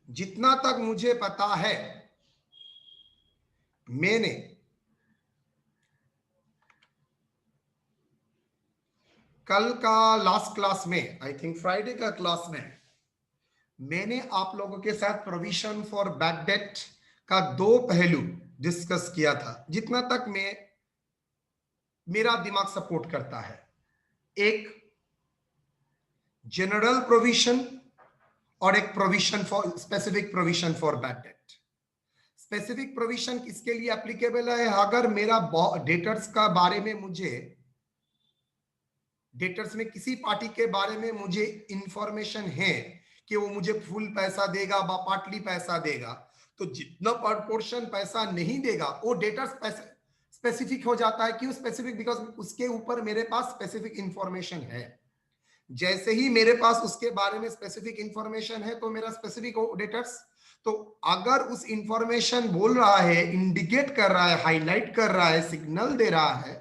जितना तक मुझे पता है, मैंने कल का लास्ट क्लास में, आई थिंक फ्राइडे का क्लास में, मैंने आप लोगों के साथ प्रोविजन फॉर बैड डेट का दो पहलू डिस्कस किया था, जितना तक मेरा दिमाग सपोर्ट करता है। एक जनरल प्रोविजन और एक provision for specific provision for bad date. Specific provision किसके लिए एप्लीकेबल है? अगर मेरा डेटर्स का बारे में मुझे, डेटर्स में किसी पार्टी के बारे में मुझे इंफॉर्मेशन है कि वो मुझे फुल पैसा देगा, पार्टली पैसा देगा, तो जितना प्रपोर्शन पैसा नहीं देगा वो डेटर्स स्पेसिफिक हो जाता है। क्यों स्पेसिफिक? बिकॉज उसके ऊपर मेरे पास स्पेसिफिक इंफॉर्मेशन है। जैसे ही मेरे पास उसके बारे में स्पेसिफिक इंफॉर्मेशन है तो मेरा स्पेसिफिक डेटर्स। तो अगर उस इंफॉर्मेशन बोल रहा है, इंडिकेट कर रहा है, हाईलाइट कर रहा है, सिग्नल दे रहा है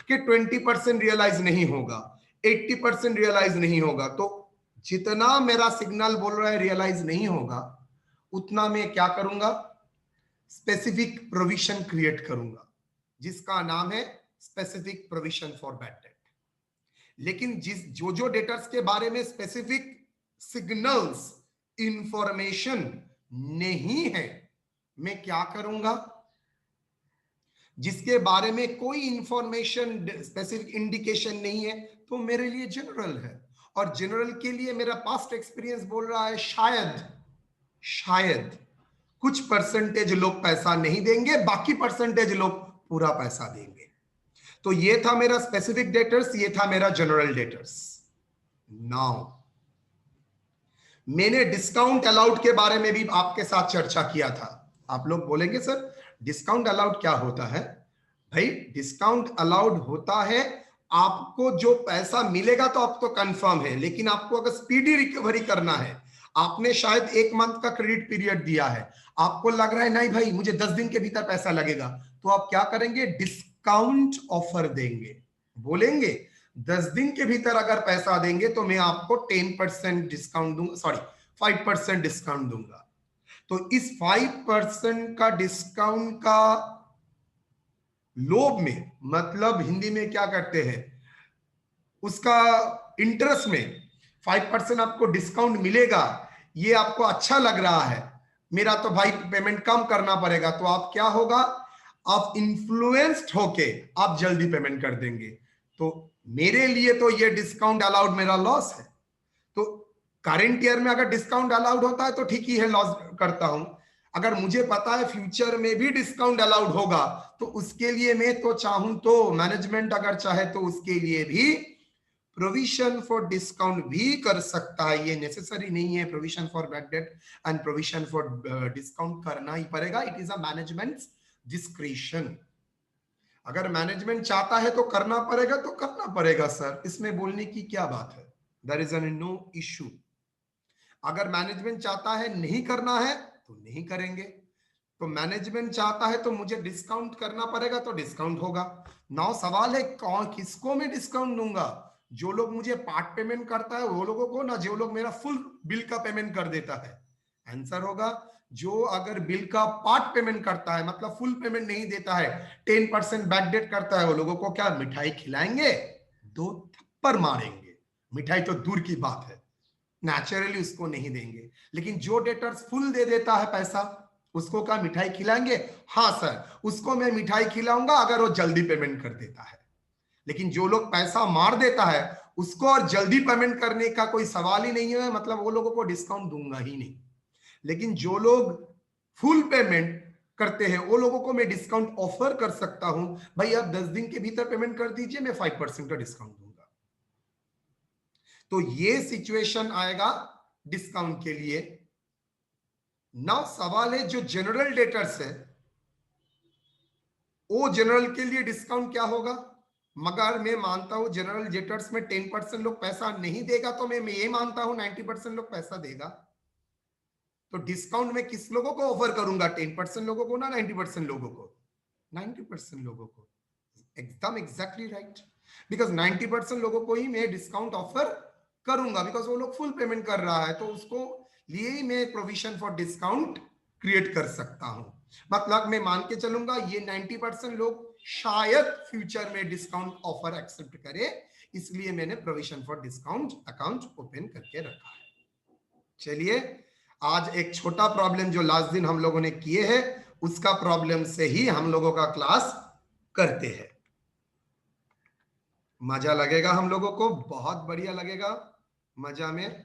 कि 20% रियलाइज नहीं होगा, 80% रियलाइज नहीं होगा, तो जितना मेरा सिग्नल बोल रहा है रियलाइज नहीं होगा, उतना मैं क्या करूंगा? स्पेसिफिक प्रोविजन क्रिएट करूंगा, जिसका नाम है specific provision for bad date. लेकिन जो डेटर्स के बारे में स्पेसिफिक सिग्नल्स, इंफॉर्मेशन नहीं है, मैं क्या करूंगा? जिसके बारे में कोई इंफॉर्मेशन, स्पेसिफिक इंडिकेशन नहीं है, तो मेरे लिए जनरल है। और जनरल के लिए मेरा पास्ट एक्सपीरियंस बोल रहा है शायद कुछ परसेंटेज लोग पैसा नहीं देंगे, बाकी परसेंटेज लोग पूरा पैसा देंगे। तो ये था मेरा स्पेसिफिक डेटर्स, ये था मेरा जनरल डेटर्स। नाउ मैंने डिस्काउंट अलाउड के बारे में भी आपके साथ चर्चा किया था। आप लोग बोलेंगे सर डिस्काउंट अलाउड क्या होता है? भाई डिस्काउंट अलाउड होता है, आपको जो पैसा मिलेगा तो आप तो कंफर्म है, लेकिन आपको अगर स्पीडी रिकवरी करना है, आपने शायद 1 मंथ का क्रेडिट पीरियड दिया है, आपको लग रहा है नहीं भाई मुझे 10 दिन के भीतर पैसा लगेगा, तो आप क्या करेंगे? डिस्काउंट ऑफर देंगे। बोलेंगे 10 दिन के भीतर अगर पैसा देंगे तो मैं आपको 10% डिस्काउंट दूंगा, सॉरी 5% डिस्काउंट दूंगा। तो इस 5% का डिस्काउंट का लोभ में, मतलब हिंदी में क्या करते हैं, उसका इंटरेस्ट में 5% आपको डिस्काउंट मिलेगा, ये आपको अच्छा लग रहा है, मेरा तो भाई पेमेंट कम करना पड़ेगा, तो आप क्या होगा? आप इन्फ्लुएंस्ड होके आप जल्दी पेमेंट कर देंगे। तो मेरे लिए तो ये डिस्काउंट अलाउड मेरा लॉस है। तो करंट ईयर में अगर डिस्काउंट अलाउड होता है तो ठीक ही है, लॉस करता हूं। अगर मुझे पता है फ्यूचर में भी डिस्काउंट अलाउड होगा, तो उसके लिए मैं तो चाहूं तो, मैनेजमेंट अगर चाहे तो उसके लिए भी प्रोविजन फॉर डिस्काउंट भी कर सकता है। ये नेसेसरी नहीं है provision for bad date and provision for discount करना ही पड़ेगा। It is a management discretion. अगर मैनेजमेंट चाहता है तो करना पड़ेगा तो करना पड़ेगा सर, इसमें बोलने की क्या बात है? There is no issue. अगर मैनेजमेंट चाहता है नहीं करना है तो नहीं करेंगे। तो मैनेजमेंट चाहता है तो मुझे डिस्काउंट करना पड़ेगा तो डिस्काउंट होगा। नाउ सवाल है कौन, किसको मैं डिस्काउंट दूंगा? जो लोग मुझे पार्ट पेमेंट करता है वो लोगों को, ना जो लोग मेरा फुल बिल का पेमेंट कर देता है? आंसर होगा जो अगर बिल का पार्ट पेमेंट करता है, मतलब फुल पेमेंट नहीं देता है, 10% बैक डेट करता है, वो लोगों को क्या मिठाई खिलाएंगे? 2 थप्पड़ मारेंगे। मिठाई तो दूर की बात है, नेचुरली उसको नहीं देंगे। लेकिन जो डेटर्स फुल दे देता है पैसा, उसको क्या मिठाई खिलाएंगे? हाँ सर, उसको मैं मिठाई खिलाऊंगा अगर वो जल्दी पेमेंट कर देता है। लेकिन जो लोग पैसा मार देता है उसको और जल्दी पेमेंट करने का कोई सवाल ही नहीं है, मतलब वो लोगों को डिस्काउंट दूंगा ही नहीं। लेकिन जो लोग फुल पेमेंट करते हैं वो लोगों को मैं डिस्काउंट ऑफर कर सकता हूं, भाई आप 10 दिन के भीतर पेमेंट कर दीजिए, मैं 5% का डिस्काउंट दूंगा। तो ये सिचुएशन आएगा डिस्काउंट के लिए। नाउ सवाल है जो जनरल डेटर्स है, वो जनरल के लिए डिस्काउंट क्या होगा? मगर मैं मानता हूं जनरल डेटर्स में 10% लोग पैसा नहीं देगा, तो मैं ये मानता हूं 90% लोग पैसा देगा। तो डिस्काउंट में किस लोगों को ऑफर करूंगा? 10% लोगों को ना 90% लोगों को? 90% लोगों को। एकदम एग्जैक्टली राइट। बिकॉज 90% लोगों को ही मैं डिस्काउंट ऑफर करूंगा, बिकॉज वो लोग फुल पेमेंट कर रहा है तो उसको लिए ही मैं प्रोविजन फॉर डिस्काउंट क्रिएट कर सकता हूं। मतलब मैं मान के चलूंगा ये 90% लोग शायद फ्यूचर में डिस्काउंट ऑफर एक्सेप्ट करे, इसलिए मैंने provision for discount account open करके रखा है। चलिए आज एक छोटा प्रॉब्लम जो लास्ट दिन हम लोगों ने किए हैं उसका प्रॉब्लम से ही हम लोगों का क्लास करते हैं। मजा लगेगा, हम लोगों को बहुत बढ़िया लगेगा, मजा में।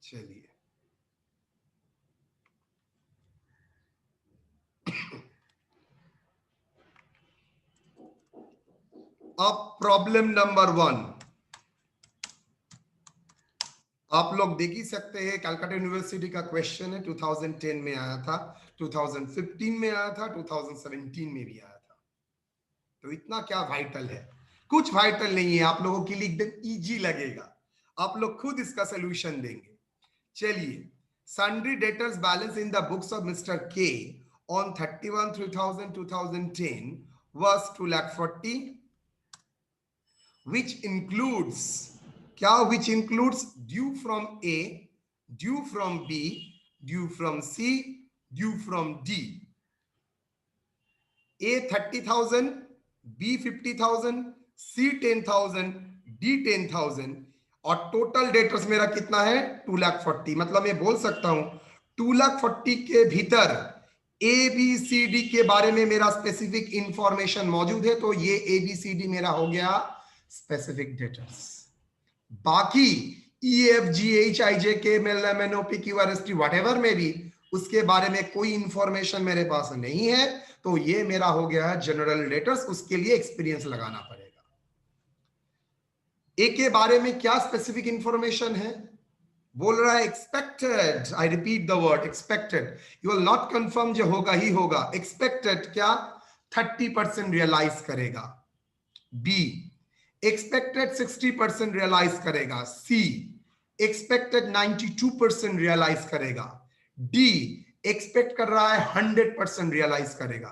चलिए अब प्रॉब्लम नंबर 1 आप लोग देख ही सकते हैं, कलकत्ता यूनिवर्सिटी का क्वेश्चन है, 2010 में आया था, 2015 में आया था, 2017 में भी आया था। तो इतना क्या वाइटल है? कुछ वाइटल नहीं है, आप लोगों के लिए एकदम इजी लगेगा, आप लोग खुद इसका सोल्यूशन देंगे। चलिए, sundry debtors balance in the books of Mr. K on 31/3000/2010 was 2,40,000, which includes क्या? which includes due from A, due from B, due from C, due from D. A 30,000, B 50,000, C 10,000, D 10,000 और total debtors मेरा कितना है? 2,40,000। मतलब मैं बोल सकता हूं 2,40,000 के भीतर ए बी सी डी के बारे में मेरा स्पेसिफिक इंफॉर्मेशन मौजूद है, तो ये ए बी सी डी मेरा हो गया स्पेसिफिक डेटर्स। बाकी E F G H I J K L M L M N O P Q R S T एवर में भी उसके बारे में कोई इंफॉर्मेशन मेरे पास नहीं है, तो ये मेरा हो गया है जनरल डेटर्स। उसके लिए एक्सपीरियंस लगाना पड़ेगा। ए के बारे में क्या स्पेसिफिक इंफॉर्मेशन है? बोल रहा है expected, I repeat the word expected, you will not confirm जो होगा ही होगा। एक्सपेक्टेड क्या? 30% रियलाइज करेगा। बी एक्सपेक्टेड 60% रियलाइज करेगा। सी एक्सपेक्टेड 92% रियलाइज करेगा। डी एक्सपेक्ट कर रहा है 100% रियलाइज करेगा।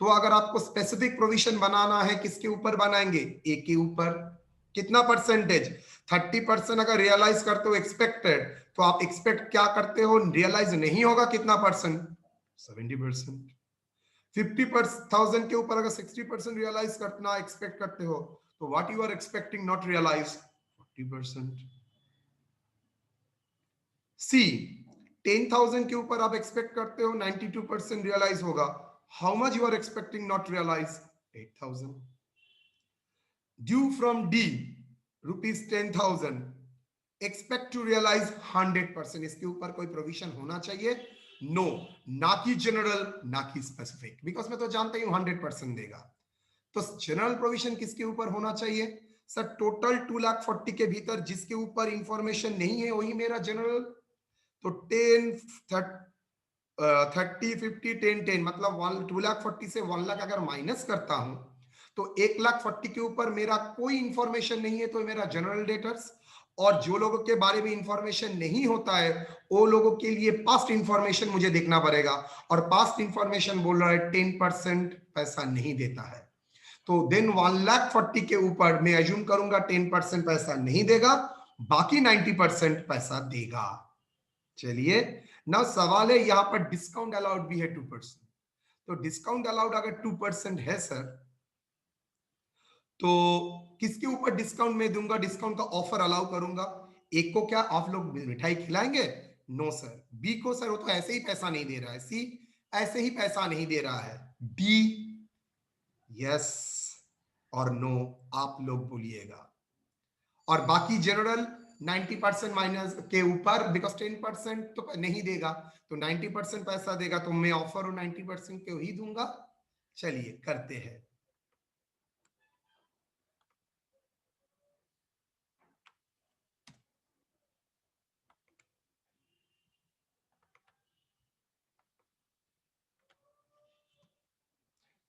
तो अगर आपको स्पेसिफिक प्रोविजन बनाना है, किसके ऊपर बनाएंगे? ए के ऊपर। कितना परसेंटेज? 30% अगर रियलाइज करते हो एक्सपेक्टेड, तो आप एक्सपेक्ट क्या करते हो? रियलाइज नहीं होगा कितना परसेंट? 70%। 50,000 के ऊपर अगर 60% रियलाइज करना एक्सपेक्ट करते हो, तो what you are expecting not realise? 40%। See 10,000 के ऊपर आप एक्सपेक्ट करते हो 92% रियलाइज होगा, how much you are expecting not realise? 8,000। Due from D ₹10,000, expect to realise 100%। इसके ऊपर कोई प्रोविजन होना चाहिए? नो, ना कि जनरल ना कि स्पेसिफिक, बिकॉज मैं तो जानता हूं 100% देगा। तो जनरल प्रोविजन किसके ऊपर होना चाहिए? सर टोटल 2,40,000 के भीतर जिसके ऊपर इंफॉर्मेशन नहीं है वही मेरा जनरल। तो 10 30 50 10 10 मतलब 2,40,000 से 1,00,000 अगर माइनस करता हूं तो 1,40,000 के ऊपर मेरा कोई इंफॉर्मेशन नहीं है, तो मेरा जनरल डेटर्स। और जो लोगों के बारे में इंफॉर्मेशन नहीं होता है वो लोगों के लिए पास्ट इंफॉर्मेशन मुझे देखना पड़ेगा, और पास्ट इंफॉर्मेशन बोल रहा है 10% पैसा नहीं देता है। तो देन 1,40,000 के ऊपर मैं अज्यूम करूंगा 10% पैसा नहीं देगा, बाकी 90% पैसा देगा। चलिए ना सवाल है यहां पर डिस्काउंट अलाउड भी है 2%। तो डिस्काउंट अलाउड अगर 2% है सर, तो किसके ऊपर डिस्काउंट में दूंगा? डिस्काउंट का ऑफर अलाउ करूंगा। एक को क्या आप लोग मिठाई खिलाएंगे? No sir. बी को सर वो तो ऐसे ही पैसा नहीं दे रहा है। सी ऐसे ही पैसा नहीं दे रहा है। डी यस और नो आप लोग बोलिएगा। और बाकी जनरल 90% माइनस के ऊपर, बिकॉज 10% तो नहीं देगा, तो 90% पैसा देगा, तो मैं ऑफर 90% के ही दूंगा। चलिए करते हैं।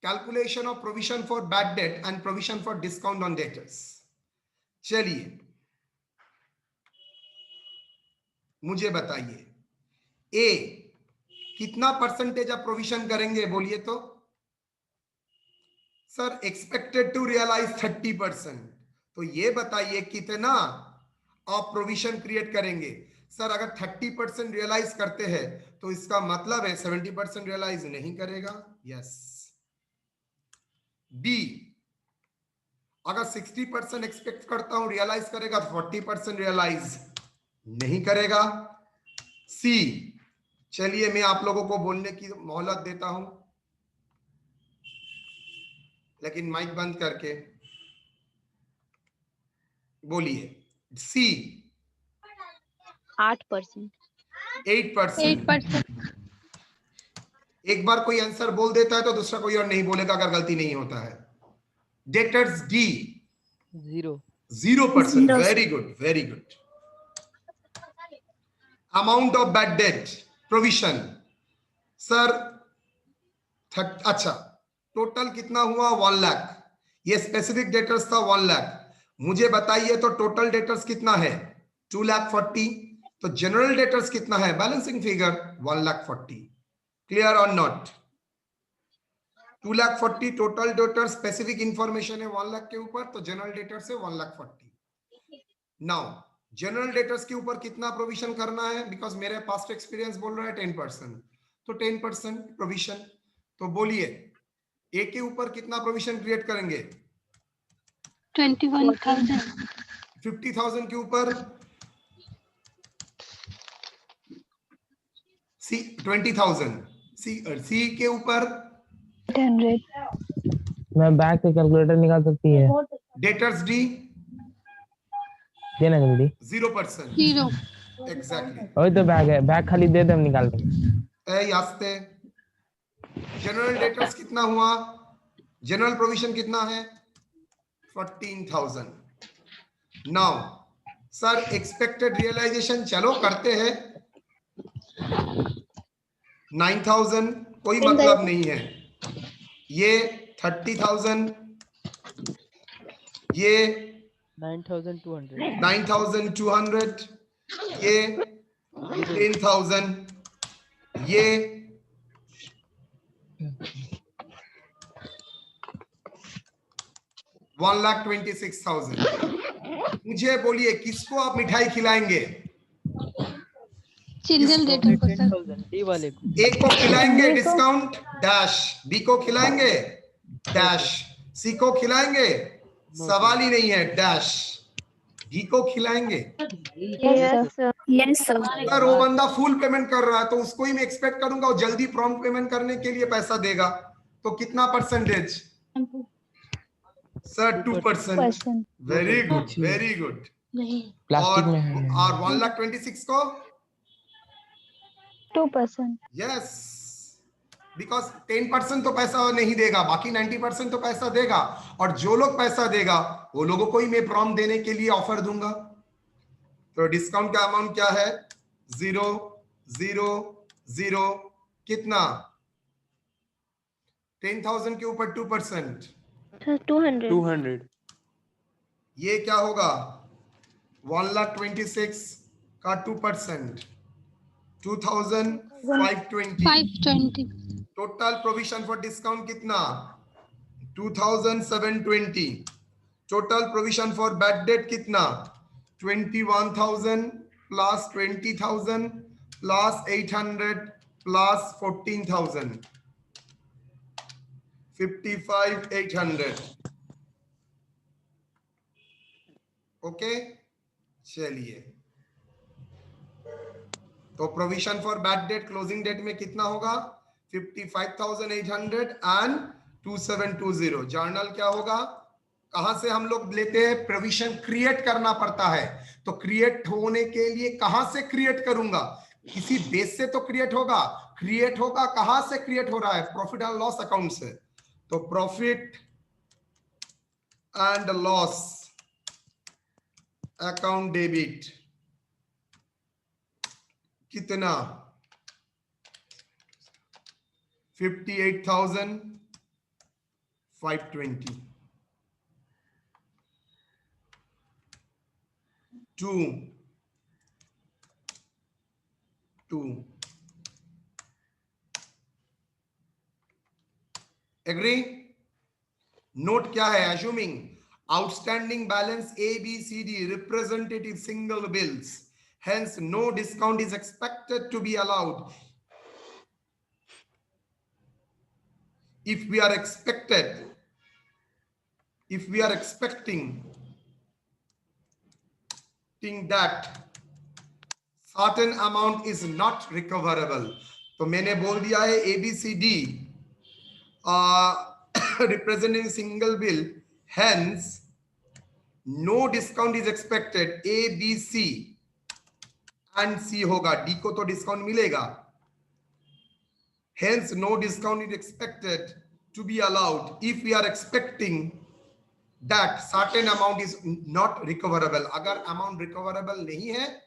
Calculation of provision for bad date and provision for discount on debtors. चलिए मुझे बताइए ए कितना परसेंटेज आप प्रोविजन करेंगे? बोलिए तो। Sir expected to realise 30%। तो ये बताइए कितना ऑफ प्रोविजन क्रिएट करेंगे। सर अगर 30% रियलाइज करते हैं तो इसका मतलब है 70% रियलाइज नहीं करेगा। यस। बी, अगर 60% एक्सपेक्ट करता हूं रियलाइज करेगा तो 40% रियलाइज नहीं करेगा। सी, चलिए मैं आप लोगों को बोलने की मोहलत देता हूं, लेकिन माइक बंद करके बोलिए। सी 8%। 8%। एक बार कोई आंसर बोल देता है तो दूसरा कोई और नहीं बोलेगा अगर गलती नहीं होता है। Debtors D 0%। Very good, very good. Amount of bad debt provision sir अच्छा, टोटल कितना हुआ 1 लाख। ये स्पेसिफिक डेटर्स था 1 लाख। मुझे बताइए तो टोटल डेटर्स कितना है 2,40,000। तो जनरल डेटर्स कितना है बैलेंसिंग फिगर 1,40,000। क्लियर और not? 2,40,000 total debtor, specific information है 1 लाख के ऊपर, तो जनरल डेटर्स है 1,40,000। नाउ जनरल डेटर्स के ऊपर कितना प्रोविजन करना है, बिकॉज मेरे पास्ट एक्सपीरियंस बोल रहा है 10%, तो 10% प्रोविजन। तो बोलिए ए के ऊपर कितना प्रोविजन क्रिएट करेंगे 21,000। 50,000 के ऊपर। सी 20,000। सी के ऊपर 800। मैं बैक से कैलकुलेटर निकाल सकती है। डेटर्स डी देना जल्दी। 0%। 0। एग्जैक्टली। वही तो बैग है, बैग खाली दे दे हम निकाल देंगे। यास्ते जनरल डेटर्स कितना हुआ, जनरल प्रोविजन कितना है 14,000। नाउ सर एक्सपेक्टेड रियलाइजेशन चलो करते हैं 9,000, कोई मतलब नहीं है। ये 30,000, ये 9,200, ये 10,000, ये 1,26,000। मुझे बोलिए किसको आप मिठाई खिलाएंगे? सिंगल डेटर को सर। डी वाले को। ए को खिलाएंगे डिस्काउंट डैश, बी को खिलाएंगे डैश, सी को खिलाएंगे सवाल ही नहीं है डैश, डी को खिलाएंगे। Yes sir. अगर वो बंदा फुल पेमेंट कर रहा है तो उसको ही मैं एक्सपेक्ट करूंगा वो जल्दी प्रॉम्प्ट पेमेंट करने के लिए पैसा देगा। तो कितना percentage sir 2%। Very good, very good. Plastic में है। और 1,26,000 को 2%। यस, बिकॉज 10% तो पैसा नहीं देगा, बाकी 90% तो पैसा देगा। और जो लोग पैसा देगा वो लोगों को ही मैं प्रॉम्प्ट देने के लिए ऑफर दूंगा। तो डिस्काउंट का अमाउंट क्या है 0, 0, 0, कितना 10,000 के ऊपर 2%, 200। ये क्या होगा 1,26,000 का 2%, 2,520। 520। टोटल प्रोविजन फॉर डिस्काउंट कितना 2,720। Total provision for bad debt कितना 21,000 प्लस 20,000 प्लस 800 प्लस 14,000, 55,800। ओके चलिए, तो provision for bad debt closing debt में कितना होगा 55,800 एंड 2720। जर्नल क्या होगा, कहां से हम लोग लेते हैं प्रोविजन क्रिएट करना पड़ता है, तो क्रिएट होने के लिए कहां से क्रिएट करूंगा, किसी बेस से तो क्रिएट होगा। क्रिएट होगा कहां से क्रिएट हो रहा है प्रॉफिट एंड लॉस अकाउंट से। तो profit and loss account debit कितना 58,520 2 एग्री। नोट क्या है, assuming Outstanding balance A, B, C, D representative single bills. Hence, no discount is expected to be allowed. If we are expecting that certain amount is not recoverable, तो मैंने बोल दिया है ABCD representing single bill, hence no discount is expected. A, B, C and C होगा, D को तो discount मिलेगा. Hence no discount is expected to be allowed if we are expecting that certain amount is not recoverable. अगर amount recoverable नहीं है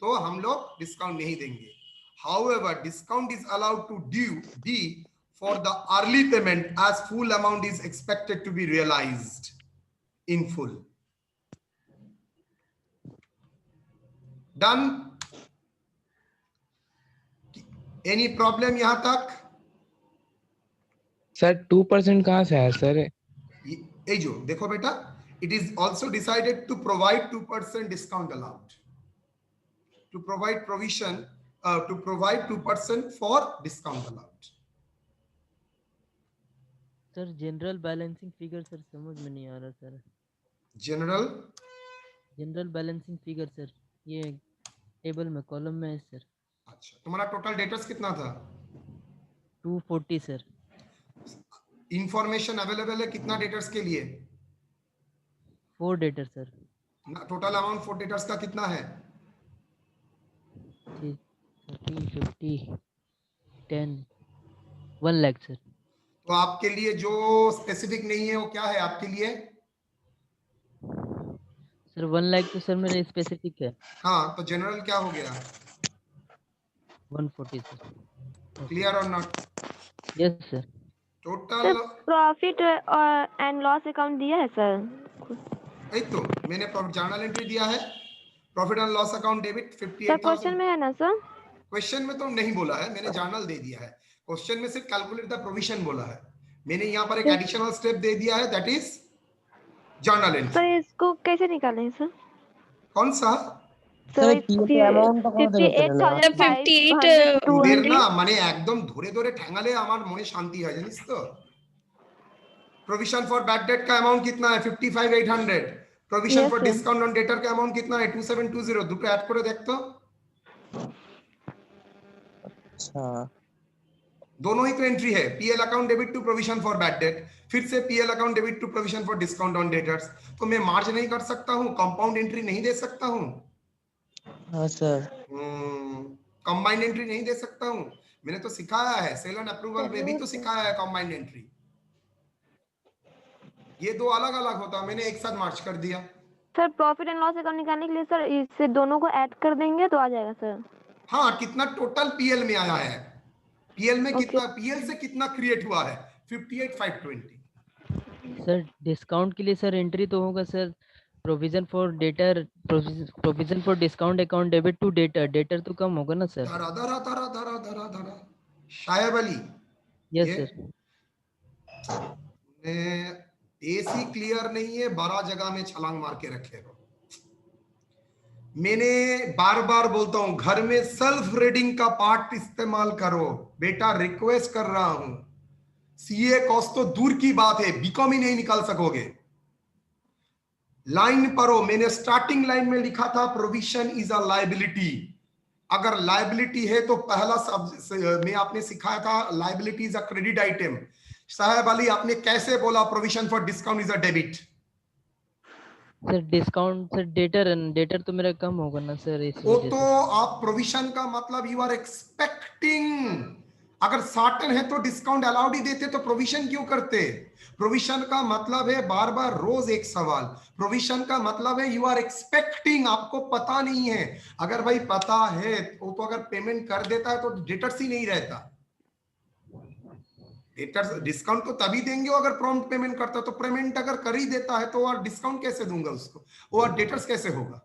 तो हम लोग डिस्काउंट नहीं देंगे. However, discount is allowed to be for the early payment as full amount is expected to be realized in full. Done? Any problem यहाँ तक? सर 2% कहाँ से है सर? ये जो देखो बेटा, it is also decided to provide 2% discount allowed. To provide provision, to provide 2% for discount allowed. Sir general balancing figure sir समझ में नहीं आ रहा sir. General balancing figure sir ये टेबल में कॉलम में है सर. अच्छा, तुम्हारा टोटल डेटर्स कितना था? 240 सर. इंफॉर्मेशन अवेलेबल है कितना डेटर्स के लिए? 4 debtor sir. Total amount 4 debtors का कितना है? 30, 50, 10, 1 लाख सर. तो आपके लिए जो स्पेसिफिक नहीं है वो क्या है आपके लिए? सर 1 लाख तो सर मेरा स्पेसिफिक है. हाँ, तो जनरल क्या हो गया? 140 सर. क्लियर और not? Yes sir. Total profit and loss account दिया है सर. नहीं तो मैंने जर्नल एंट्री दिया है, profit and loss account debit 58,000. Question में है ना सर? क्वेश्चन में तो नहीं बोला है, मैंने जर्नल दे दिया है. क्वेश्चन में सिर्फ कैलकुलेट द प्रोविजन बोला है. मैंने यहाँ पर एक एडिशनल स्टेप दे दिया है, that is journal entry. Sir इसको कैसे निकालें सर? कौन सा? सर 58,500 না মানে একদম ধরে ধরে ঠ্যাঙালে আমার মনে শান্তি হয়, জানিস তো. प्रोविजन फॉर बैड डेट का अमाउंट कितना है? 55,800. Provision for discount on debtor का अमाउंट कितना है? 2720. দুটো ऐड করে देख तो. अच्छा, दोनों ही तो एंट्री है. PL account debit to provision for bad debt, फिर से PL account debit to provision for discount on debtors. तो मैं मार्ज नहीं कर सकता हूँ, कंपाउंड एंट्री नहीं दे सकता हूँ. हाँ सर. कंबाइंड एंट्री नहीं दे सकता हूँ. मैंने तो सिखाया है, सेल एंड अप्रूवल में भी तो सिखाया है कंबाइंड एंट्री. ये दो अलग अलग होता, मैंने एक साथ मार्च कर दिया. Sir profit and loss account निकालने के लिए सर इससे दोनों को ऐड कर देंगे तो आ जाएगा सर. हाँ, कितना टोटल पीएल में आया है? पीएल में कितना, पीएल से कितना क्रिएट हुआ है? 58,520. सर डिस्काउंट के लिए सर एंट्री तो होगा sir provision for debtor, provision for discount account debit to debtor. Debtor तो कम होगा ना सर. धरा धरा धरा धरा धरा धरा. Shayab Ali. Yes sir. AC clear नहीं है, 12 जगह में छलांग मार के रखे हो. मैंने बार बार बोलता हूं घर में सेल्फ रीडिंग का पार्ट इस्तेमाल करो बेटा, रिक्वेस्ट कर रहा हूं. सीए कॉस्ट तो दूर की बात है, बीकॉम ही नहीं निकाल सकोगे. लाइन पढ़ो, मैंने स्टार्टिंग लाइन में लिखा था प्रोविजन इज अ लायबिलिटी. अगर लायबिलिटी है तो पहला मैं आपने सिखाया था liability is a credit item. साहब अली आपने कैसे बोला provision for discount is a debit? Sir discount sir debtor तो मेरा कम होगा ना सर. वो तो आप प्रोविजन का मतलब यू आर एक्सपेक्टिंग. अगर सर्टेन है तो डिस्काउंट अलाउड ही देते, तो प्रोविजन क्यों करते? प्रोविजन का मतलब है, बार बार रोज एक सवाल, प्रोविजन का मतलब है यू आर एक्सपेक्टिंग. आपको पता नहीं है. अगर भाई पता है तो अगर पेमेंट कर देता है तो डेटर्स ही नहीं रहता. डेटर्स डिस्काउंट तो तभी देंगे अगर प्रॉम्प्ट पेमेंट करता है. तो पेमेंट अगर कर ही देता है तो और डिस्काउंट कैसे दूंगा उसको, और डेटर्स कैसे होगा?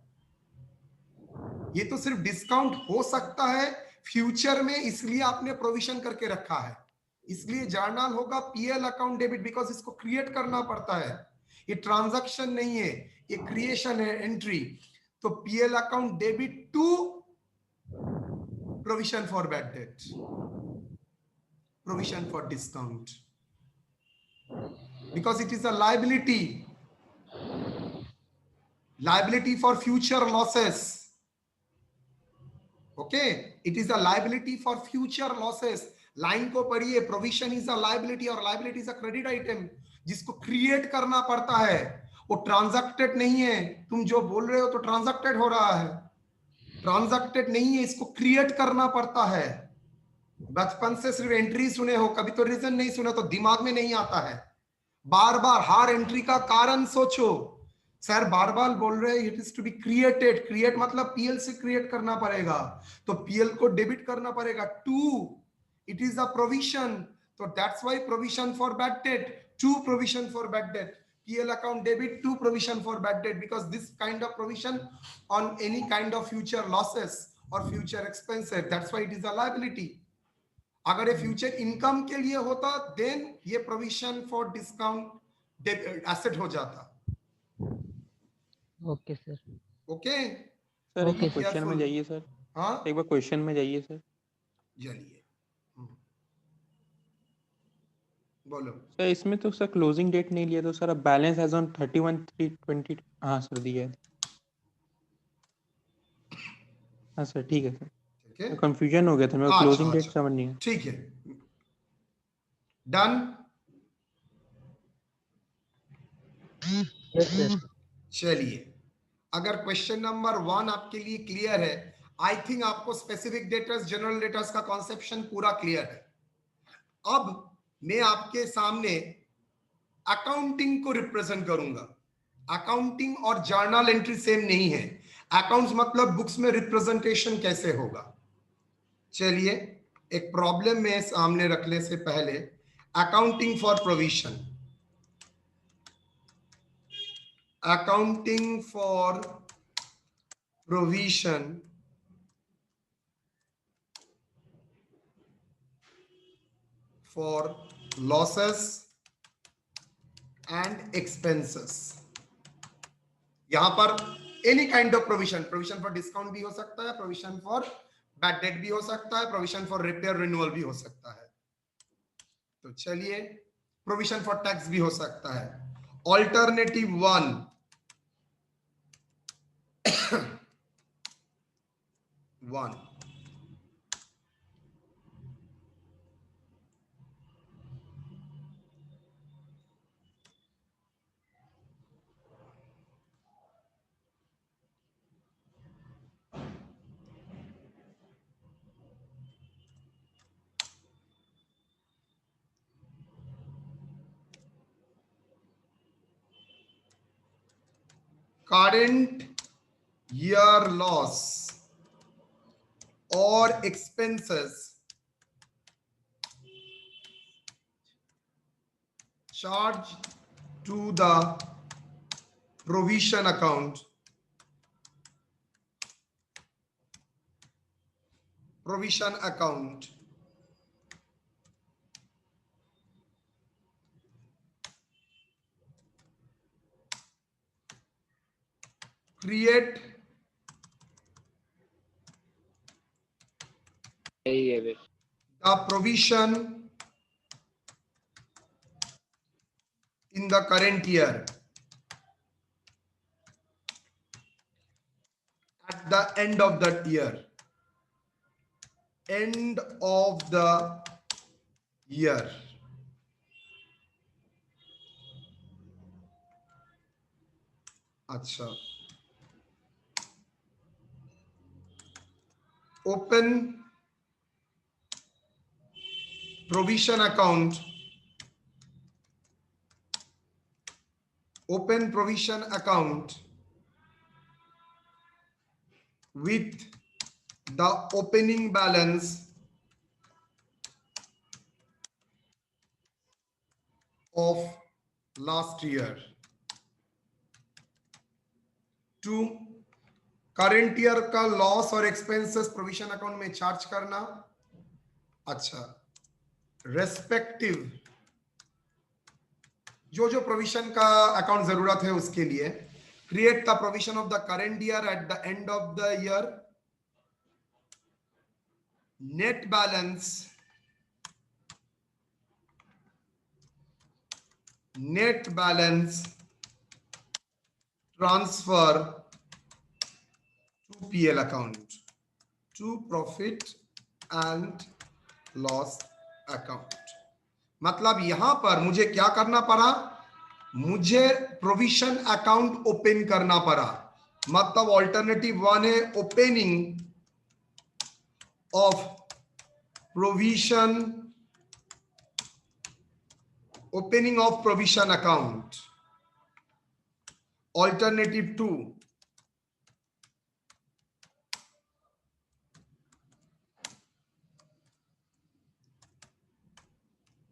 ये तो सिर्फ डिस्काउंट हो सकता है फ्यूचर में, इसलिए आपने प्रोविजन करके रखा है. इसलिए जर्नल होगा पीएल अकाउंट डेबिट, बिकॉज इसको क्रिएट करना पड़ता है. ये ट्रांजैक्शन नहीं है, ये क्रिएशन है, एंट्री। तो PL account debit to provision for bad debt, provision for discount, because it is a liability for future losses. Okay, it is a liability for future losses. Line को पढ़िए, provision is a liability और liability is a credit item जिसको create करना पड़ता है, वो transacted नहीं है। तुम जो बोल रहे हो तो ट्रांजैक्टेड हो रहा है, ट्रांजैक्टेड नहीं है, इसको क्रिएट करना पड़ता है। बचपन से सिर्फ एंट्री सुने हो, कभी तो रीजन नहीं सुना तो दिमाग में नहीं आता है। बार बार हर एंट्री का कारण सोचो। सर बार बार बोल रहे हैं it is to be created, create मतलब पीएल से क्रिएट करना पड़ेगा, तो पीएल को डेबिट करना पड़ेगा to, it is a provision, तो that's why provision for bad debt, to provision for bad debt, PL account debit to provision for bad debt, because this kind of provision on any kind of future losses और future expenses, that's why it is a liability. अगर ये future income के लिए होता then ये provision for discount asset हो जाता। Okay sir. Okay sir एक Okay, बार क्वेश्चन में जाइए सर। हाँ एक बार क्वेश्चन में जाइए सर। चलिए बोलो। सर इसमें तो सर क्लोजिंग डेट नहीं लिया, तो सर अब बैलेंस एज ऑन 31/3/20। हाँ सर दिया है। हाँ सर ठीक है सर, ठीक है, कंफ्यूजन हो गया था, मेरे को क्लोजिंग डेट समझ नहीं है। ठीक है, डन। Yes sir. चलिए अगर क्वेश्चन नंबर 1 आपके लिए क्लियर है, आई थिंक आपको स्पेसिफिक डेटर्स जनरल डेटर्स का कॉन्सेप्शन पूरा क्लियर है। अब मैं आपके सामने अकाउंटिंग को रिप्रेजेंट करूंगा। अकाउंटिंग और जर्नल एंट्री सेम नहीं है। अकाउंट्स मतलब बुक्स में रिप्रेजेंटेशन कैसे होगा। चलिए एक प्रॉब्लम में सामने रखने से पहले, accounting for provision, accounting for provision for losses and expenses। यहां पर any kind of provision, provision for discount भी हो सकता है, प्रोविजन फॉर बैड डेट भी हो सकता है, प्रोविजन फॉर रिपेयर रिन्यूअल भी हो सकता है। तो चलिए प्रोविजन फॉर टैक्स भी हो सकता है। Alternative 1, current year loss or expenses charged to the provision account, provision account create the provision in the current year at the end of that year, end of the year। अच्छा, open provision account, open provision account with the opening balance of last year to current year का loss और expenses provision account में charge करना। अच्छा, respective जो जो provision का account जरूरत है उसके लिए, create the provision of the current year at the end of the year, net balance transfer to PL account, to profit and loss account. मतलब यहां पर मुझे क्या करना पड़ा, मुझे प्रोविजन अकाउंट ओपन करना पड़ा। मतलब ऑल्टरनेटिव 1 है opening of provision, opening of provision account. Alternative 2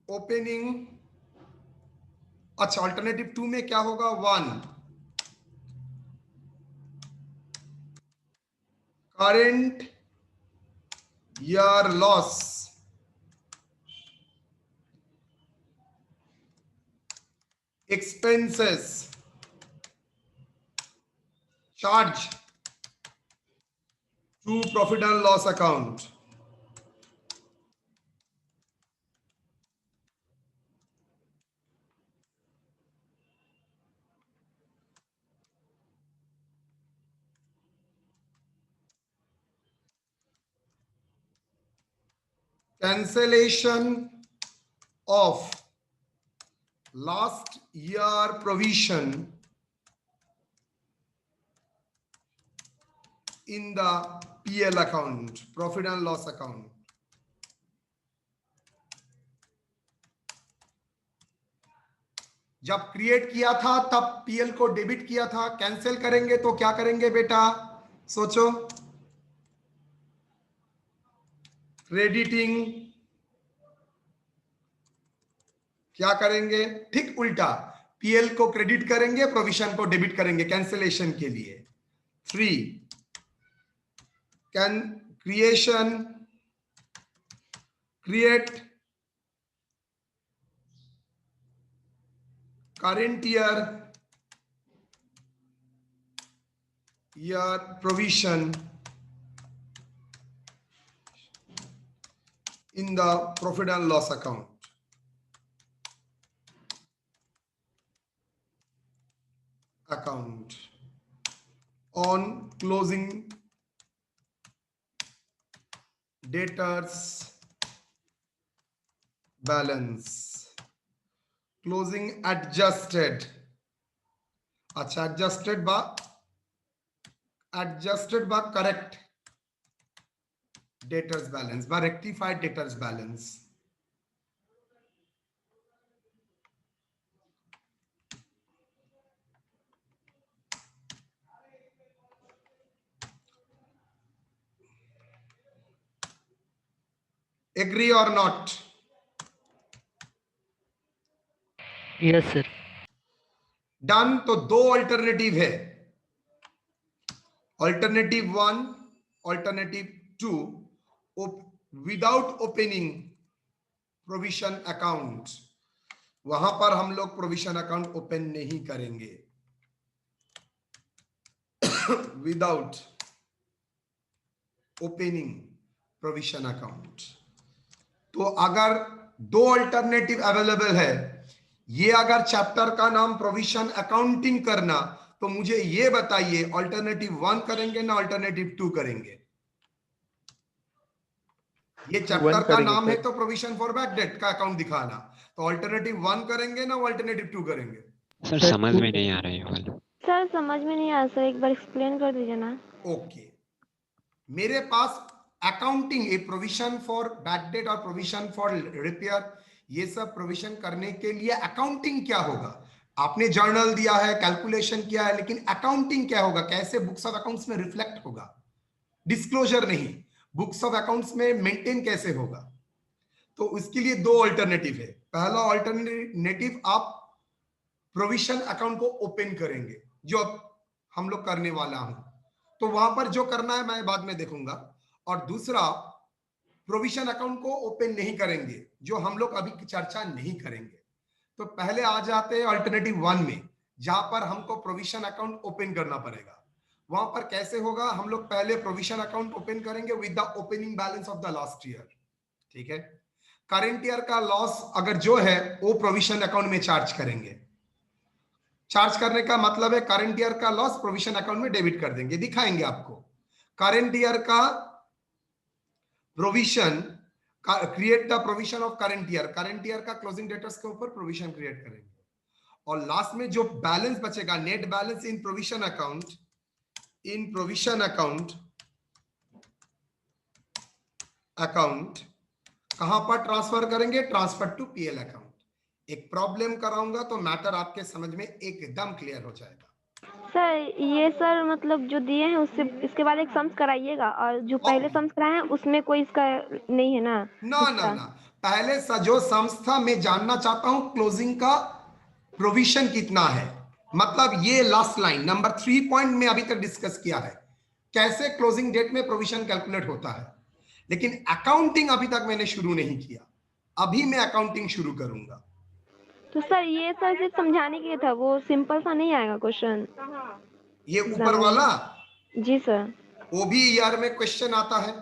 opening, अच्छा ऑल्टरनेटिव 2 में क्या होगा, 1 current year loss, expenses charge to profit and loss account. Cancellation of last year provision in the PL account, profit and loss account. जब create किया था तब PL को debit किया था, कैंसिल करेंगे तो क्या करेंगे बेटा, सोचो। क्रेडिटिंग, क्या करेंगे, ठीक उल्टा, पीएल को क्रेडिट करेंगे, प्रोविजन को डेबिट करेंगे कैंसिलेशन के लिए। 3 can create current year provision in the profit and loss account. On closing debtors balance, closing adjusted, अच्छा adjusted by correct debtors balance, by rectified debtors balance. Agree or not? Yes sir. Done. तो 2 alternative है, alternative 1, alternative 2, without opening provision account. वहां पर हम लोग provision account open नहीं करेंगे, without opening provision account. तो अगर 2 अल्टरनेटिव अवेलेबल है, ये अगर चैप्टर का नाम प्रोविजन अकाउंटिंग करना, तो मुझे ये बताइए ऑल्टरनेटिव 1 करेंगे ना ऑल्टरनेटिव 2 करेंगे? ये चैप्टर का नाम है तो प्रोविजन फॉर बैड डेट का अकाउंट दिखाना, तो ऑल्टरनेटिव 1 करेंगे ना ऑल्टरनेटिव 2 करेंगे? सर समझ में नहीं आ रहा है वाला। सर समझ में नहीं आया सर, एक बार एक्सप्लेन कर दीजिए ना। ओके, मेरे पास accounting, a provision for bad debt और प्रोविजन फॉर रिपेयर, ये सब प्रोविजन करने के लिए अकाउंटिंग क्या होगा? आपने जर्नल दिया है, कैलकुलेशन किया है, लेकिन अकाउंटिंग क्या होगा, कैसे बुक्स ऑफ अकाउंट्स में रिफ्लेक्ट होगा? डिस्क्लोजर नहीं, बुक्स ऑफ अकाउंट्स में मेंटेन कैसे होगा? तो उसके लिए 2 अल्टरनेटिव है। पहला अल्टरनेटिव, आप प्रोविजन अकाउंट को ओपन करेंगे, जो हम लोग करने वाला हूं, तो वहां पर जो करना है मैं बाद में देखूंगा। और दूसरा, प्रोविजन अकाउंट को ओपन नहीं करेंगे, जो हम लोग अभी चर्चा नहीं करेंगे। तो पहले आ जाते हैं अल्टरनेटिव 1 में, जहां पर हमको प्रोविजन अकाउंट ओपन करना पड़ेगा। वहां पर कैसे होगा, हम लोग पहले प्रोविजन अकाउंट ओपन करेंगे with the opening balance of the last year. ठीक है, करंट ईयर का लॉस अगर जो है वो प्रोविजन अकाउंट में चार्ज करेंगे। चार्ज करने का मतलब है करंट ईयर का लॉस प्रोविजन अकाउंट में डेबिट कर देंगे। दिखाएंगे आपको करंट ईयर का provision, create the provision of current year का क्लोजिंग डेटर्स के ऊपर प्रोविजन क्रिएट करेंगे, और लास्ट में जो बैलेंस बचेगा, नेट बैलेंस इन प्रोविजन अकाउंट, कहां पर ट्रांसफर करेंगे, ट्रांसफर टू पीएल अकाउंट। एक प्रॉब्लम कराऊंगा तो मैटर आपके समझ में एकदम क्लियर हो जाएगा। सर ये सर मतलब जो दिए हैं उससे इसके बाद एक सम्स कराइएगा, और जो पहले सम्स कराए हैं उसमें कोई इसका नहीं है ना? ना पहले जो संस्था में जानना चाहता हूं क्लोजिंग का प्रोविजन कितना है, मतलब ये लास्ट लाइन नंबर 3 पॉइंट में अभी तक डिस्कस किया है कैसे क्लोजिंग डेट में प्रोविजन कैलकुलेट होता है, लेकिन अकाउंटिंग अभी तक मैंने शुरू नहीं किया। अभी मैं अकाउंटिंग शुरू करूंगा। तो सर ये सर सिर्फ समझाने के लिए था, वो सिंपल सा नहीं आएगा क्वेश्चन ये ऊपर वाला? जी सर। वो भी ईआर में क्वेश्चन आता है